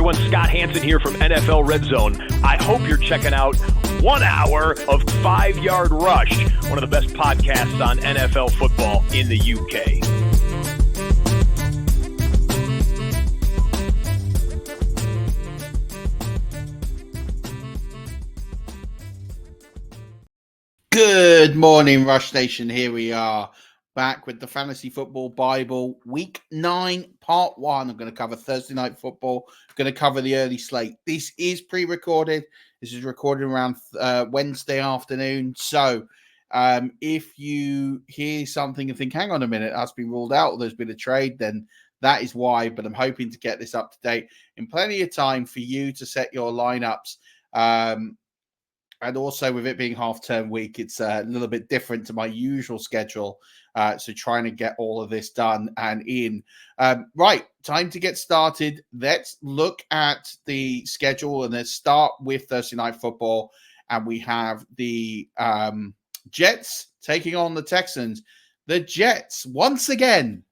everyone. Scott Hansen here from NFL Red Zone. I hope you're checking out 1 hour of 5-Yard Rush, one of the best podcasts on NFL football in the UK. Good morning, Rush Nation. Here we are, back with the Fantasy Football Bible, Week 9, Part 1. I'm going to cover Thursday Night Football. I'm going to cover the early slate. This is pre-recorded. This is recorded around Wednesday afternoon. So if you hear something and think, hang on a minute, that's been ruled out, or there's been a trade, then that is why. But I'm hoping to get this up to date in plenty of time for you to set your lineups. And also, with it being half-term week, it's a little bit different to my usual schedule. So trying to get all of this done and in. Right, time to get started. Let's look at the schedule, and let's start with Thursday Night Football. And we have the Jets taking on the Texans. The Jets, once again,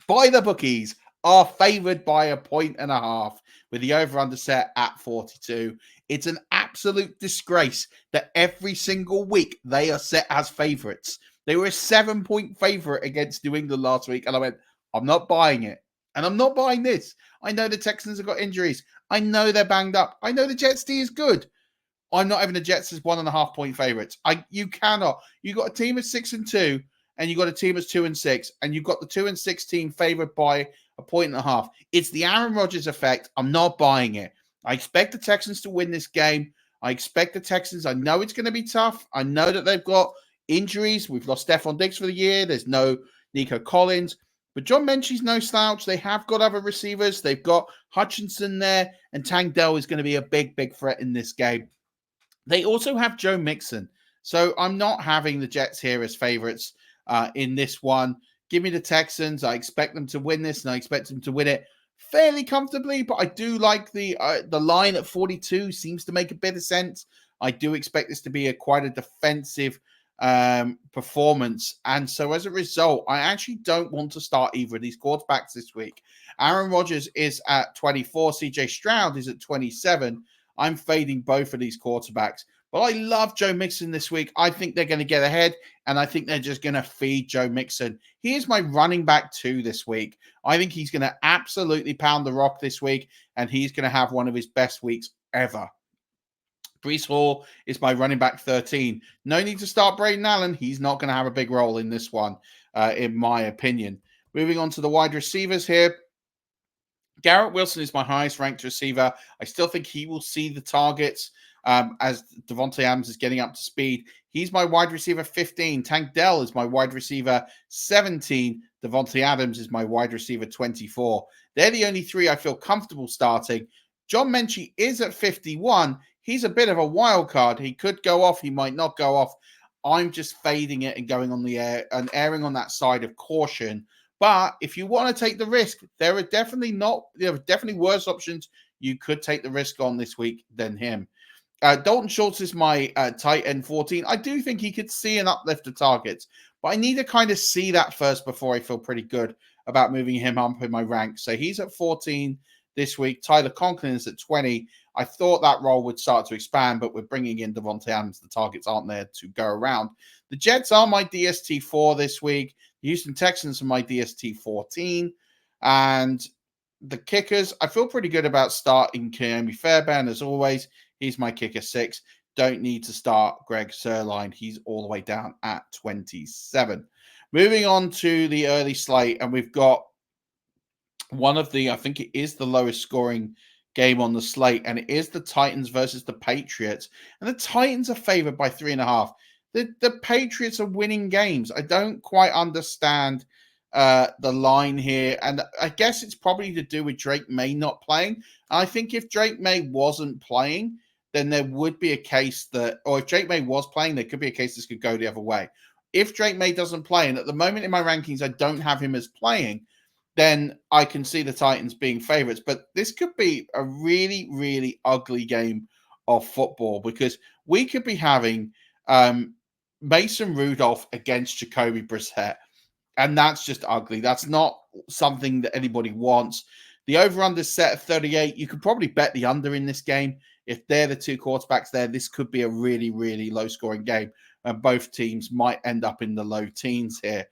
by the bookies, are favored by 1.5 with the over-under set at 42. It's an absolute disgrace that every single week they are set as favorites. They were a 7-point favorite against New England last week, and I went, I'm not buying it. And I'm not buying this. I know the Texans have got injuries. I know they're banged up. I know the Jets D is good. I'm not having the Jets as 1.5-point favorites. You cannot. You got a team of 6-2, and you got a team of 2-6, and you've got the 2-6 team favored by 1.5. It's the Aaron Rodgers effect. I'm not buying it. I expect the Texans to win this game. I expect the Texans. I know it's going to be tough. I know that they've got injuries. We've lost Stephon Diggs for the year. There's no Nico Collins. But John Menchie's no slouch. They have got other receivers. They've got Hutchinson there. And Tank Dell is going to be a big, big threat in this game. They also have Joe Mixon. So I'm not having the Jets here as favorites in this one. Give me the Texans. I expect them to win this, and I expect them to win it fairly comfortably, but I do like the line at 42 seems to make a bit of sense. I do expect this to be quite a defensive performance, and so as a result, I actually don't want to start either of these quarterbacks this week. Aaron Rodgers is at 24, CJ Stroud is at 27. I'm fading both of these quarterbacks, but I love Joe Mixon this week. I think they're going to get ahead, and I think they're just going to feed Joe Mixon. He is my running back 2 this week. I think he's going to absolutely pound the rock this week, and he's going to have one of his best weeks ever. Breece Hall is my running back 13. No need to start Braden Allen. He's not going to have a big role in this one, in my opinion. Moving on to the wide receivers here. Garrett Wilson is my highest ranked receiver. I still think he will see the targets as Devontae Adams is getting up to speed. He's my wide receiver 15. Tank Dell is my wide receiver 17. Devontae Adams is my wide receiver 24. They're the only 3 I feel comfortable starting. John Menchie is at 51. He's a bit of a wild card. He could go off. He might not go off. I'm just fading it and going on the air and erring on that side of caution. But if you want to take the risk, there are definitely worse options you could take the risk on this week than him. Dalton Schultz is my tight end 14. I do think he could see an uplift of targets, but I need to kind of see that first before I feel pretty good about moving him up in my ranks. So he's at 14 this week. Tyler Conklin is at 20. I thought that role would start to expand, but we're bringing in Devontae Adams. The targets aren't there to go around. The Jets are my DST 4 this week. The Houston Texans are my DST 14. And the kickers, I feel pretty good about starting Keami Fairbairn as always. He's my kicker 6. Don't need to start Greg Sirline. He's all the way down at 27. Moving on to the early slate, and we've got one of the, I think it is the lowest scoring game on the slate, and it is the Titans versus the Patriots. And the Titans are favored by 3.5. The Patriots are winning games. I don't quite understand the line here, and I guess it's probably to do with Drake May not playing. I think if Drake May wasn't playing, then there would be a case that, or if Drake May was playing, there could be a case this could go the other way. If Drake May doesn't play, and at the moment in my rankings I don't have him as playing, then I can see the Titans being favorites. But this could be a really, really ugly game of football, because we could be having Mason Rudolph against Jacoby Brissett. And that's just ugly. That's not something that anybody wants. The over-under is set at 38. You could probably bet the under in this game. If they're the two quarterbacks there, this could be a really, really low-scoring game. And both teams might end up in the low teens here.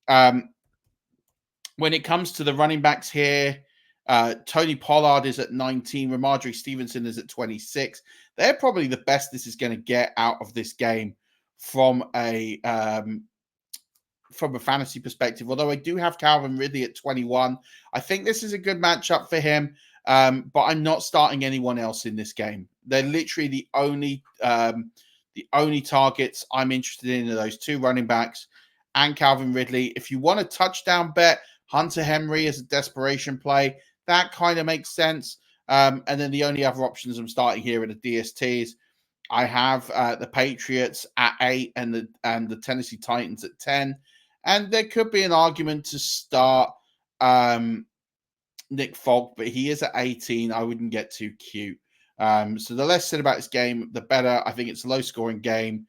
When it comes to the running backs here, Tony Pollard is at 19. Ramondre Stevenson is at 26. They're probably the best this is going to get out of this game from a fantasy perspective. Although I do have Calvin Ridley at 21. I think this is a good matchup for him, but I'm not starting anyone else in this game. They're literally the only targets I'm interested in are those two running backs and Calvin Ridley. If you want a touchdown bet, Hunter Henry is a desperation play. That kind of makes sense. And then the only other options I'm starting here are the DSTs. I have the Patriots at 8 and the Tennessee Titans at 10. And there could be an argument to start Nick Folk, but he is at 18. I wouldn't get too cute. So the less said about this game, the better. I think it's a low-scoring game.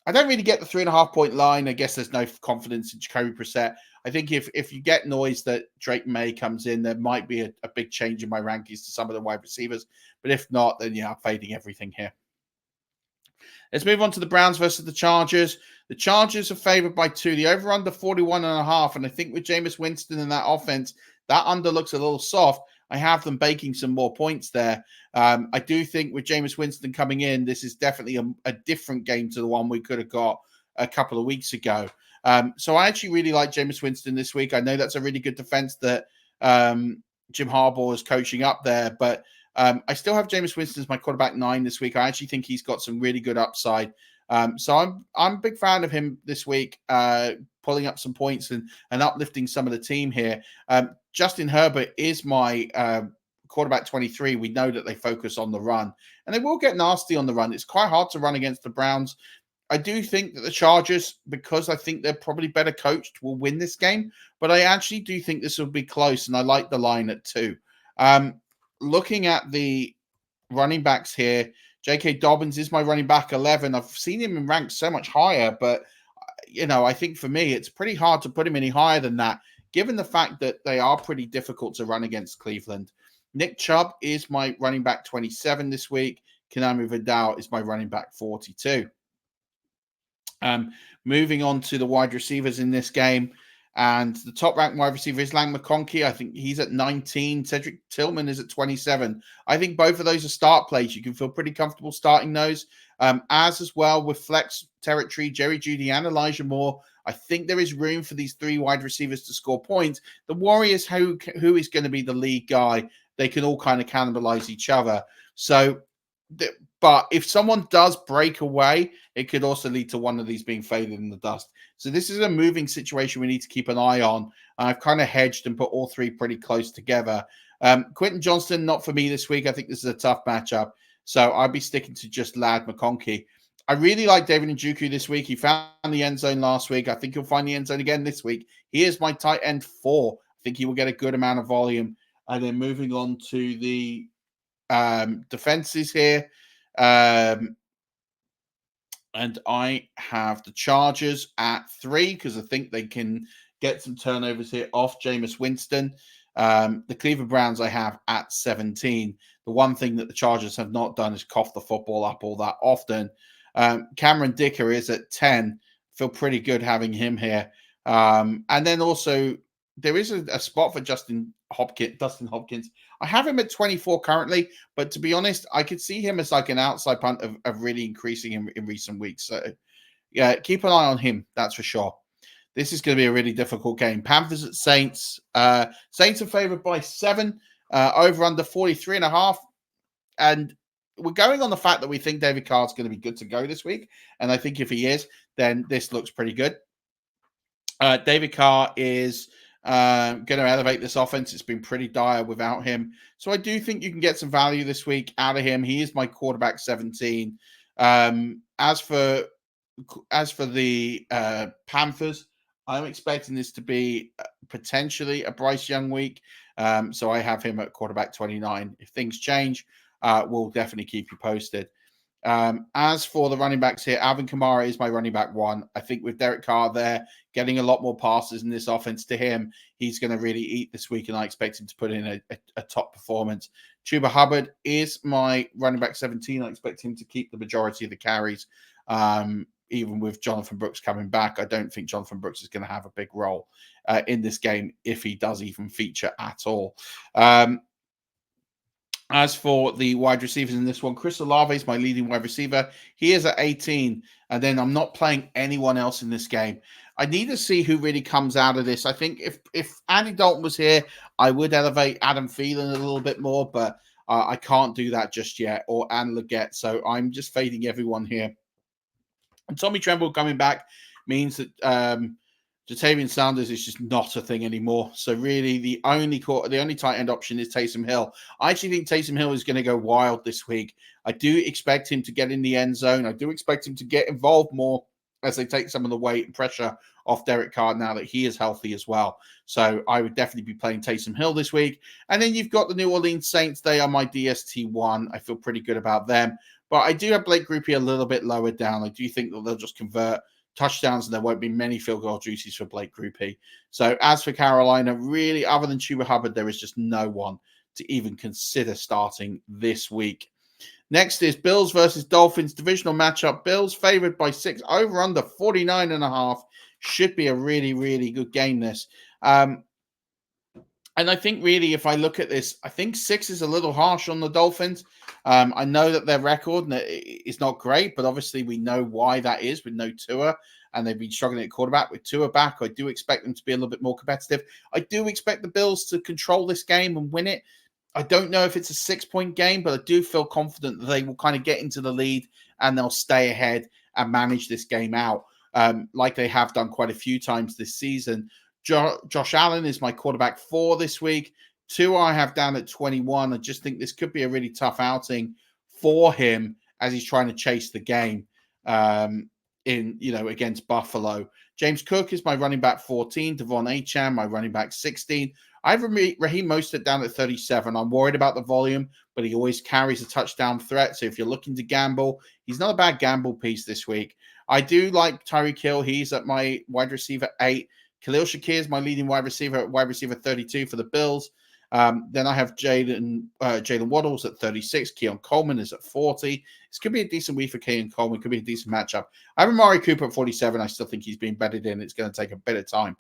I don't really get the 3.5-point line. I guess there's no confidence in Jacoby Brissett. I think if you get noise that Drake May comes in, there might be a big change in my rankings to some of the wide receivers. But if not, then I'm fading everything here. Let's move on to the Browns versus the Chargers. The Chargers are favored by 2. The over-under 41.5. And I think with Jameis Winston in that offense, that under looks a little soft. I have them baking some more points there. I do think with Jameis Winston coming in, this is definitely a different game to the one we could have got a couple of weeks ago. So I actually really like Jameis Winston this week. I know that's a really good defense that Jim Harbaugh is coaching up there, but I still have Jameis Winston as my quarterback 9 this week. I actually think he's got some really good upside. So I'm a big fan of him this week, pulling up some points and uplifting some of the team here. Justin Herbert is my quarterback 23. We know that they focus on the run, and they will get nasty on the run. It's quite hard to run against the Browns. I do think that the Chargers, because I think they're probably better coached, will win this game. But I actually do think this will be close, and I like the line at 2. Looking at the running backs here, J.K. Dobbins is my running back 11. I've seen him in ranks so much higher, but I think for me, it's pretty hard to put him any higher than that, given the fact that they are pretty difficult to run against Cleveland. Nick Chubb is my running back 27 this week. Kanamu Vidal is my running back 42. Moving on to the wide receivers in this game. And the top-ranked wide receiver is Lang McConkey. I think he's at 19. Cedric Tillman is at 27. I think both of those are start plays. You can feel pretty comfortable starting those. As well with flex territory, Jerry Jeudy and Elijah Moore. I think there is room for these 3 wide receivers to score points. The worry is who is going to be the lead guy. They can all kind of cannibalize each other. So, but if someone does break away, it could also lead to one of these being faded in the dust. So this is a moving situation we need to keep an eye on. I've kind of hedged and put all 3 pretty close together. Quentin Johnston, not for me this week. I think this is a tough matchup. So I'll be sticking to just Lad McConkey. I really like David Njoku this week. He found the end zone last week. I think he'll find the end zone again this week. He is my tight end 4. I think he will get a good amount of volume. And then moving on to the defenses here. And I have the Chargers at 3 because I think they can get some turnovers here off Jameis Winston. The Cleveland Browns I have at 17. The one thing that the Chargers have not done is cough the football up all that often. Cameron Dicker is at 10. Feel pretty good having him here. And then also there is a spot for Dustin Hopkins. I have him at 24 currently, but to be honest, I could see him as like an outside punt of really increasing in recent weeks. So yeah, keep an eye on him. That's for sure. This is going to be a really difficult game. Panthers at Saints. Saints are favored by 7, over under 43.5. And we're going on the fact that we think David Carr's going to be good to go this week. And I think if he is, then this looks pretty good. David Carr is going to elevate this offense. It's been pretty dire without him. So I do think you can get some value this week out of him. He is my quarterback 17. As for the Panthers, I'm expecting this to be potentially a Bryce Young week. So I have him at quarterback 29. If things change, we'll definitely keep you posted. As for the running backs here, Alvin Kamara is my running back 1. I think with Derek Carr there, getting a lot more passes in this offense to him, he's going to really eat this week, and I expect him to put in a top performance. Chuba Hubbard is my running back 17. I expect him to keep the majority of the carries, even with Jonathan Brooks coming back. I don't think Jonathan Brooks is going to have a big role in this game, if he does even feature at all. As for the wide receivers in this one, Chris Olave is my leading wide receiver. He is at 18, and then I'm not playing anyone else in this game. I need to see who really comes out of this. I think if Andy Dalton was here, I would elevate Adam Thielen a little bit more, but I can't do that just yet, or Anne Leggett, so I'm just fading everyone here. And Tommy Tremble coming back means that Jatavian Sanders is just not a thing anymore. So really, the only tight end option is Taysom Hill. I actually think Taysom Hill is going to go wild this week. I do expect him to get in the end zone. I do expect him to get involved more as they take some of the weight and pressure off Derek Carr now that he is healthy as well. So I would definitely be playing Taysom Hill this week. And then you've got the New Orleans Saints. They are my DST1. I feel pretty good about them. But I do have Blake Grupe a little bit lower down. I do think that they'll just convert touchdowns, and there won't be many field goal duties for Blake Grupe. So as for Carolina, really, other than Chuba Hubbard, there is just no one to even consider starting this week. Next is Bills versus Dolphins divisional matchup. Bills favored by 6, over under 49.5. Should be a really, really good game, this. And I think really, if I look at this, I think 6 is a little harsh on the Dolphins. I know that their record is not great, but obviously we know why that is with no Tua, and they've been struggling at quarterback. With Tua back, I do expect them to be a little bit more competitive. I do expect the Bills to control this game and win it. I don't know if it's a 6-point game, but I do feel confident that they will kind of get into the lead and they'll stay ahead and manage this game out, like they have done quite a few times this season. Josh Allen is my quarterback 4 this week. 2 I have down at 21. I just think this could be a really tough outing for him as he's trying to chase the game against Buffalo. James Cook is my running back 14. Devon Achane, my running back 16. I have Raheem Mostert down at 37. I'm worried about the volume, but he always carries a touchdown threat. So if you're looking to gamble, he's not a bad gamble piece this week. I do like Tyreek Hill. He's at my wide receiver 8. Khalil Shakir is my leading wide receiver 32 for the Bills. Then I have Jalen Waddles at 36. Keon Coleman is at 40. This could be a decent week for Keon Coleman. Could be a decent matchup. I have Amari Cooper at 47. I still think he's been bedded in. It's going to take a bit of time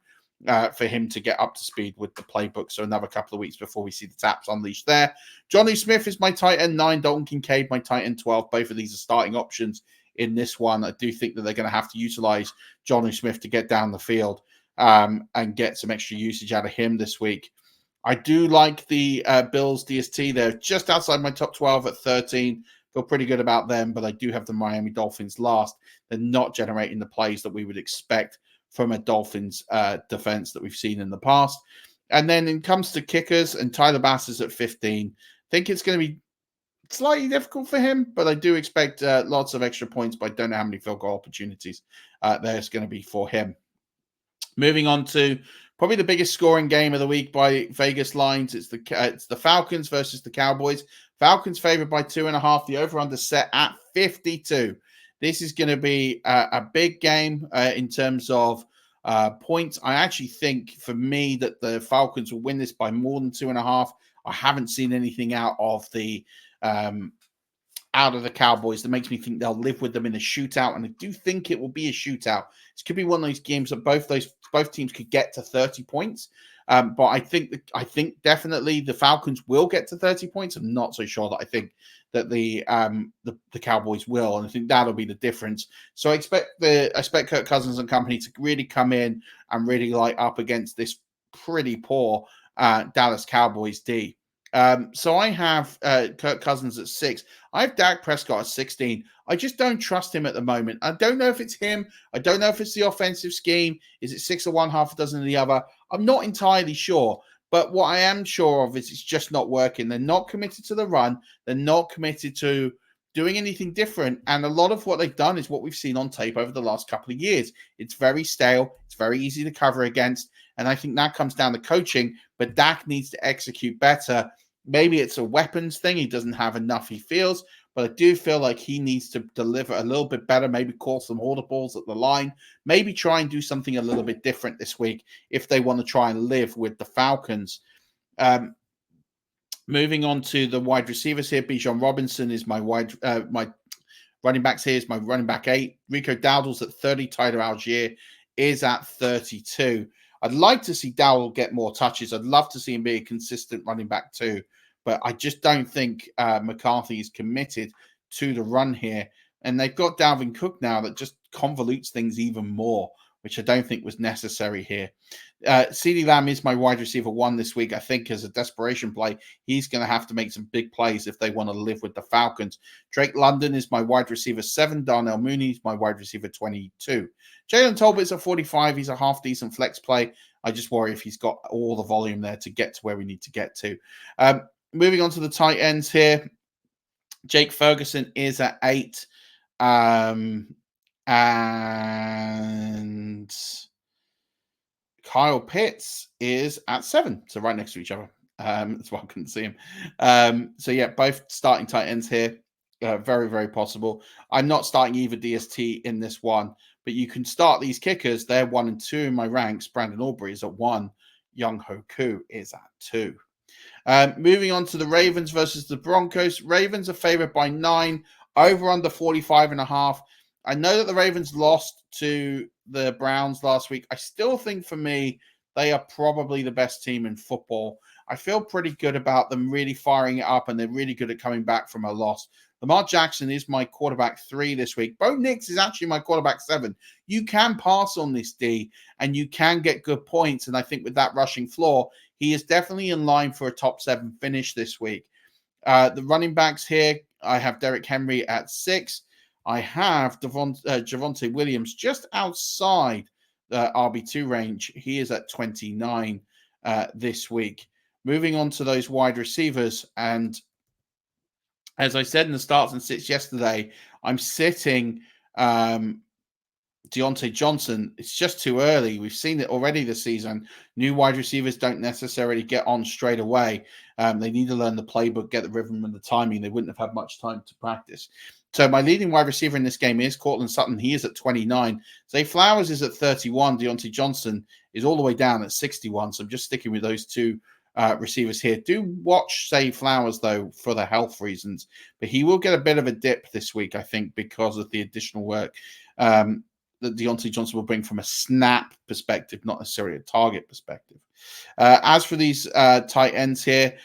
for him to get up to speed with the playbook. So another couple of weeks before we see the taps unleashed there. Johnny Smith is my tight end 9. Dalton Kincaid, my tight end 12. Both of these are starting options in this one. I do think that they're going to have to utilize Johnny Smith to get down the field and get some extra usage out of him this week. I do like the Bills DST. They're just outside my top 12 at 13. Feel pretty good about them, but I do have the Miami Dolphins last. They're not generating the plays that we would expect from a Dolphins defense that we've seen in the past. And then it comes to kickers, and Tyler Bass is at 15. I think it's going to be slightly difficult for him, but I do expect lots of extra points, but I don't know how many field goal opportunities there's going to be for him. Moving on to probably the biggest scoring game of the week by Vegas lines. It's the Falcons versus the Cowboys. Falcons favored by 2.5. The over-under set at 52. This is going to be a big game in terms of points. I actually think, for me, that the Falcons will win this by more than 2.5. I haven't seen anything out of the Cowboys that makes me think they'll live with them in a shootout, and I do think it will be a shootout. This could be one of those games that both teams could get to 30 points. But I think definitely the Falcons will get to 30 points. I'm not so sure that I think that the Cowboys will, and I think that'll be the difference. So I expect Kirk Cousins and company to really come in and really light up against this pretty poor Dallas Cowboys D. So I have Kirk Cousins at 6. I have Dak Prescott at 16. I just don't trust him at the moment. I don't know if it's him. I don't know if it's the offensive scheme. Is it 6 of one, half a dozen of the other? I'm not entirely sure. But what I am sure of is it's just not working. They're not committed to the run. They're not committed to doing anything different. And a lot of what they've done is what we've seen on tape over the last couple of years. It's very stale. It's very easy to cover against. And I think that comes down to coaching. But Dak needs to execute better. Maybe it's a weapons thing. He doesn't have enough, he feels. but I do feel like he needs to deliver a little bit better, maybe call some audibles at the line, maybe try and do something a little bit different this week if they want to try and live with the Falcons. Moving on to the wide receivers here, Bijan Robinson is my running backs here is my running back 8. Rico Dowdle's at 30. Tyler Algier is at 32. I'd like to see Dowdle get more touches. I'd love to see him be a consistent running back too, but I just don't think McCarthy is committed to the run here. And they've got Dalvin Cook now that just convolutes things even more, which I don't think was necessary here. CeeDee Lamb is my wide receiver 1 this week. I think as a desperation play, he's going to have to make some big plays if they want to live with the Falcons. Drake London is my wide receiver 7. Darnell Mooney is my wide receiver 22. Jalen Tolbert's at 45. He's a half-decent flex play. I just worry if he's got all the volume there to get to where we need to get to. Moving on to the tight ends here. Jake Ferguson is at 8. And Kyle Pitts is at 7, so right next to each other. That's why I couldn't see him. So yeah, both starting tight ends here. Very, very possible. I'm not starting either DST in this one, but you can start these kickers. They're 1 and 2 in my ranks. Brandon Aubrey is at 1. Young Hoku is at 2. Moving on to the Ravens versus the Broncos. Ravens are favored by 9, over under 45.5. I know that the Ravens lost to the Browns last week. I still think for me, they are probably the best team in football. I feel pretty good about them really firing it up, and they're really good at coming back from a loss. Lamar Jackson is my quarterback 3 this week. Bo Nix is actually my quarterback 7. You can pass on this D, and you can get good points. And I think with that rushing floor, he is definitely in line for a top 7 finish this week. The running backs here, I have Derrick Henry at 6. I have Javonte Williams just outside the RB2 range. He is at 29 this week. Moving on to those wide receivers, and as I said in the starts and sits yesterday, I'm sitting Deontay Johnson. It's just too early. We've seen it already this season. New wide receivers don't necessarily get on straight away. They need to learn the playbook, get the rhythm and the timing. They wouldn't have had much time to practice. So my leading wide receiver in this game is Cortland Sutton. He is at 29. Zay Flowers is at 31. Deontay Johnson is all the way down at 61. So I'm just sticking with those two receivers here. Do watch Zay Flowers, though, for the health reasons. But he will get a bit of a dip this week, I think, because of the additional work that Deontay Johnson will bring from a snap perspective, not necessarily a target perspective. As for these tight ends here,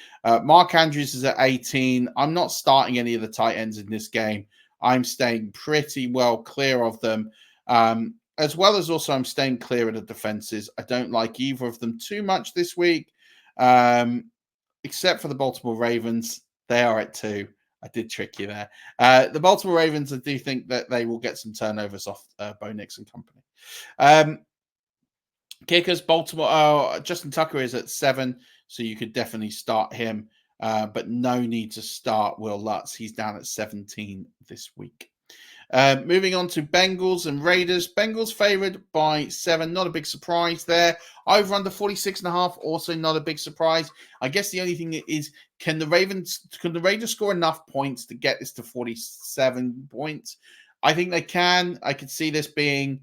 Mark Andrews is at 18. I'm not starting any of the tight ends in this game. I'm staying pretty well clear of them, as well as also I'm staying clear of the defenses. I don't like either of them too much this week, except for the Baltimore Ravens. They are at 2. I did trick you there. The Baltimore Ravens, I do think that they will get some turnovers off Bo Nix and company. Kickers, Baltimore, Justin Tucker is at 7, so you could definitely start him, but no need to start Will Lutz. He's down at 17 this week. Moving on to Bengals and Raiders. Bengals favored by 7. Not a big surprise there. Over under 46.5. Also not a big surprise. I guess the only thing is, can the Raiders score enough points to get this to 47 points? I think they can. I could see this being,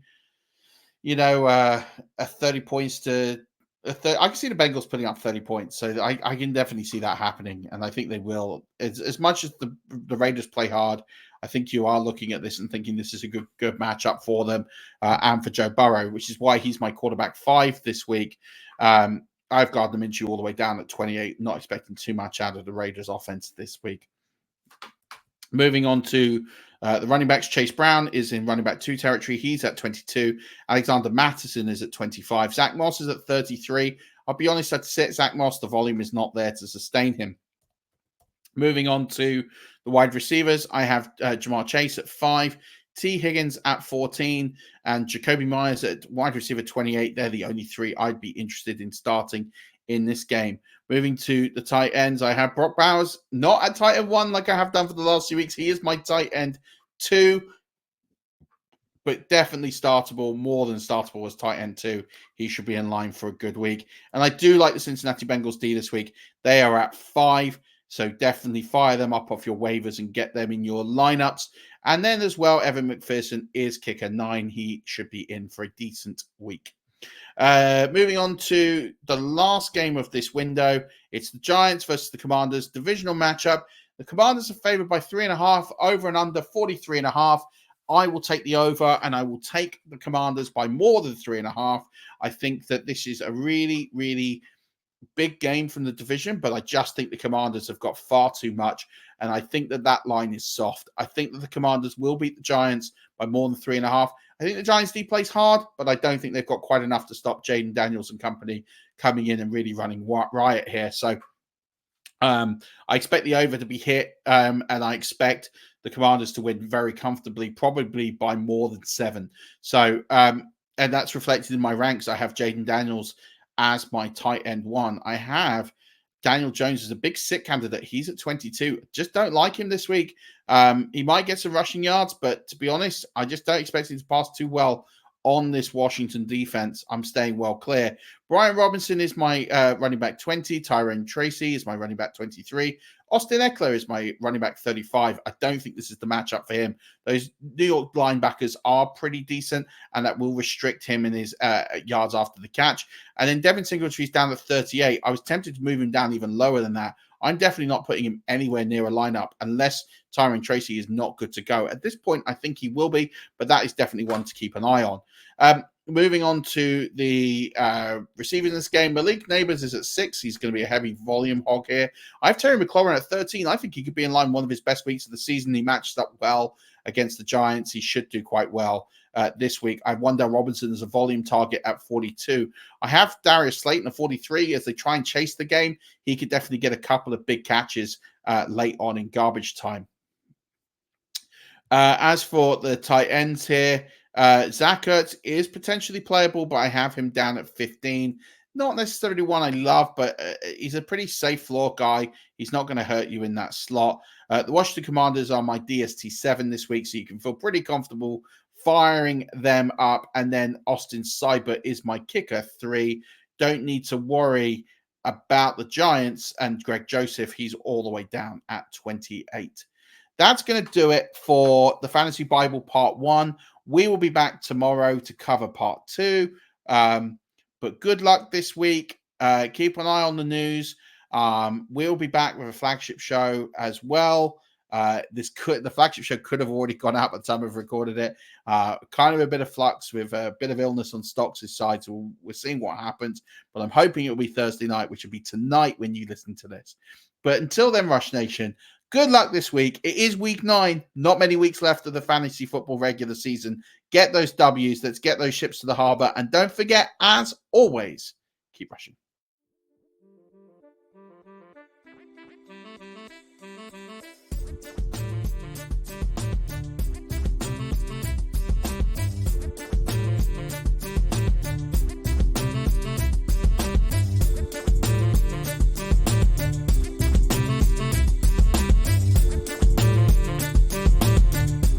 a 30 points to I can see the Bengals putting up 30 points. So I can definitely see that happening. And I think they will. As much as the Raiders play hard, I think you are looking at this and thinking this is a good matchup for them and for Joe Burrow, which is why he's my quarterback 5 this week. I've got them into all the way down at 28, not expecting too much out of the Raiders offense this week. Moving on to the running backs, Chase Brown is in running back 2 territory. He's at 22. Alexander Mattison is at 25. Zach Moss is at 33. I'll be honest, I'd sit Zach Moss. The volume is not there to sustain him. Moving on to the wide receivers, I have Jamar Chase at 5, T. Higgins at 14, and Jacoby Myers at wide receiver 28. They're the only 3 I'd be interested in starting in this game. Moving to the tight ends, I have Brock Bowers, not at tight end 1 like I have done for the last 2 weeks. He is my tight end 2, but definitely startable, more than startable as tight end 2. He should be in line for a good week. And I do like the Cincinnati Bengals D this week. They are at 5. So definitely fire them up off your waivers and get them in your lineups. And then as well, Evan McPherson is kicker 9. He should be in for a decent week. Moving on to the last game of this window, it's the Giants versus the Commanders divisional matchup. The Commanders are favored by 3.5, over and under 43.5. I will take the over, and I will take the Commanders by more than 3.5. I think that this is a really, really big game from the division, but I just think the Commanders have got far too much, and I think that that line is soft. I think that the Commanders will beat the Giants by more than 3.5. I think the Giants D plays hard, but I don't think they've got quite enough to stop Jaden Daniels and company coming in and really running riot here. So I expect the over to be hit, and I expect the Commanders to win very comfortably, probably by more than 7. So, and that's reflected in my ranks. I have Jaden Daniels as my tight end 1. I have Daniel Jones as a big sit candidate. He's at 22. Just don't like him this week. He might get some rushing yards, but to be honest, I just don't expect him to pass too well on this Washington defense. I'm staying well clear. Brian Robinson is my running back 20. Tyrone Tracy is my running back 23. Austin Eckler is my running back 35. I don't think this is the matchup for him. Those New York linebackers are pretty decent, and that will restrict him in his yards after the catch. And then Devin Singletary's down at 38. I was tempted to move him down even lower than that. I'm definitely not putting him anywhere near a lineup unless Tyrone Tracy is not good to go. At this point, I think he will be, but that is definitely one to keep an eye on. Moving on to the receivers in this game, Malik Neighbors is at 6. He's going to be a heavy volume hog here. I have Terry McLaurin at 13. I think he could be in line one of his best weeks of the season. He matched up well against the Giants. He should do quite well this week. I have Wandale Robinson as a volume target at 42. I have Darius Slayton at 43. As they try and chase the game, he could definitely get a couple of big catches late on in garbage time. As for the tight ends here, Zach Ertz is potentially playable, but I have him down at 15. Not necessarily one I love, but he's a pretty safe floor guy. He's not going to hurt you in that slot. The Washington Commanders are my DST 7 this week, so you can feel pretty comfortable firing them up. And then Austin Seibert is my kicker 3. Don't need to worry about the Giants and Greg Joseph. He's all the way down at 28. That's going to do it for the Fantasy Bible Part 1. We will be back tomorrow to cover Part 2. But good luck this week. Keep an eye on the news. We'll be back with a flagship show as well. The flagship show could have already gone out by the time we've recorded it. Kind of a bit of flux with a bit of illness on Stocks' side, so we're seeing what happens. But I'm hoping it will be Thursday night, which will be tonight when you listen to this. But until then, Rush Nation, good luck this week. It is week 9. Not many weeks left of the fantasy football regular season. Get those W's. Let's get those ships to the harbor. And don't forget, as always, keep rushing.